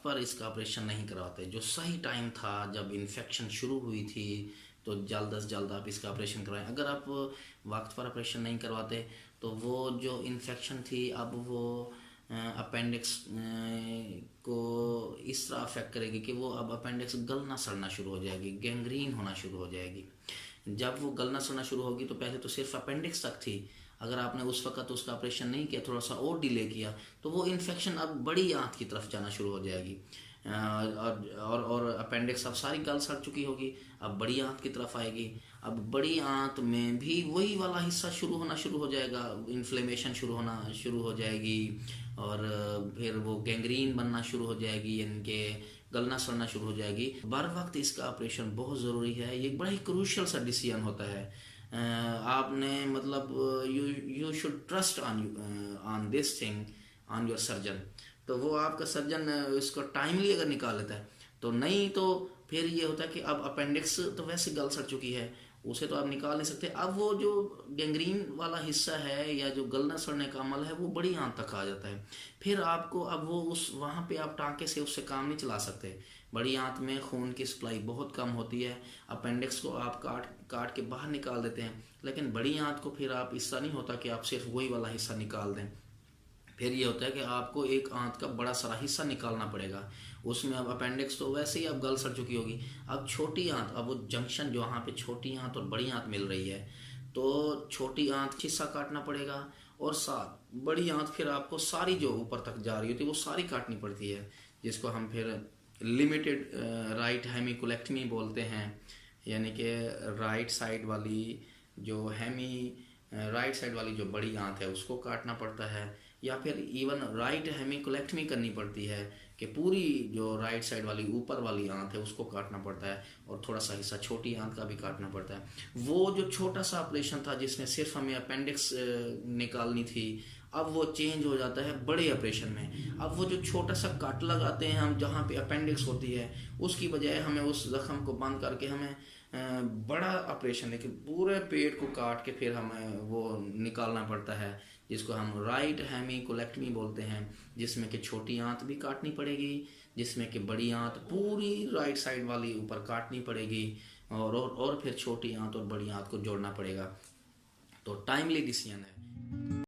पर इसका ऑपरेशन नहीं करवाते। जो सही टाइम था जब इन्फेक्शन शुरू हुई थी तो जल्द से जल्द आप इसका ऑपरेशन करवाएं। अगर आप वक्त पर ऑपरेशन नहीं करवाते तो वो जो इन्फेक्शन थी अब वो अपेंडिक्स को इस तरह अफेक्ट करेगी कि वो अब अपेंडिक्स गलना सड़ना शुरू हो जाएगी, गैंग्रीन होना शुरू हो जाएगी। जब वो गलना सड़ना शुरू होगी तो पहले तो सिर्फ अपेंडिक्स तक थी, अगर आपने उस वक्त उसका ऑपरेशन नहीं किया, थोड़ा सा और डिले किया, तो वो इन्फेक्शन अब बड़ी आंत की तरफ जाना शुरू हो जाएगी। और अपेंडिक्स अब सारी गल सड़ चुकी होगी, अब बड़ी आंत की तरफ आएगी। अब बड़ी आंत में भी वही वाला हिस्सा शुरू होना शुरू हो जाएगा, इन्फ्लेमेशन शुरू होना शुरू हो जाएगी और फिर वो गैंग्रीन बनना शुरू हो जाएगी, यानी कि गलना सड़ना शुरू हो जाएगी। बर वक्त इसका ऑपरेशन बहुत ज़रूरी है। ये एक बड़ा ही क्रूशियल सा डिसीजन होता है। आपने मतलब you should trust on this thing on your surgeon. तो वो आपका सर्जन इसको टाइमली अगर निकाल लेता है तो, नहीं तो फिर ये होता है कि अब अपेंडिक्स तो वैसे गल सड़ चुकी है, उसे तो आप निकाल नहीं सकते। अब वो जो गैंग्रीन वाला हिस्सा है या जो गलना सड़ने का अमल है वो बड़ी आंत तक आ जाता है। फिर आपको अब वो उस वहाँ पे आप टाँके से उससे काम नहीं चला सकते। बड़ी आंत में खून की सप्लाई बहुत कम होती है। अपेंडिक्स को आप काट काट के बाहर निकाल देते हैं, लेकिन बड़ी आंत को फिर आप इससा नहीं होता कि आप सिर्फ वही वाला हिस्सा निकाल दें। फिर ये होता है कि आपको एक आंत का बड़ा सारा हिस्सा निकालना पड़ेगा। उसमें अब अपेंडिक्स तो वैसे ही अब गल सड़ चुकी होगी, अब छोटी आंत, अब वो जंक्शन जो वहाँ पे छोटी आंत और बड़ी आंत मिल रही है, तो छोटी आंत हिस्सा काटना पड़ेगा और साथ बड़ी आंत फिर आपको सारी जो ऊपर तक जा रही होती है वो सारी काटनी पड़ती है, जिसको हम फिर लिमिटेड राइट हेमिकोलेक्टमी बोलते हैं। यानी कि राइट साइड वाली जो राइट साइड वाली जो बड़ी आंत है उसको काटना पड़ता है, या फिर इवन राइट हेमिकोलेक्टमी करनी पड़ती है कि पूरी जो राइट साइड वाली ऊपर वाली आंत है उसको काटना पड़ता है और थोड़ा सा हिस्सा छोटी आंत का भी काटना पड़ता है। वो जो छोटा सा ऑपरेशन था जिसमें सिर्फ हमें अपेंडिक्स निकालनी थी, अब वो चेंज हो जाता है बड़े ऑपरेशन में। अब वो जो छोटा सा कट लगाते हैं हम जहाँ पे अपेंडिक्स होती है, उसकी बजाय हमें उस जख्म को बंद करके हमें बड़ा ऑपरेशन लेकिन पूरे पेट को काट के फिर हमें वो निकालना पड़ता है, जिसको हम राइट हेमिकोलेक्टमी बोलते हैं, जिसमें कि छोटी आंत भी काटनी पड़ेगी, जिसमें कि बड़ी आंत पूरी राइट साइड वाली ऊपर काटनी पड़ेगी और फिर छोटी आंत और बड़ी आंत को जोड़ना पड़ेगा। तो टाइमली डिसीजन है।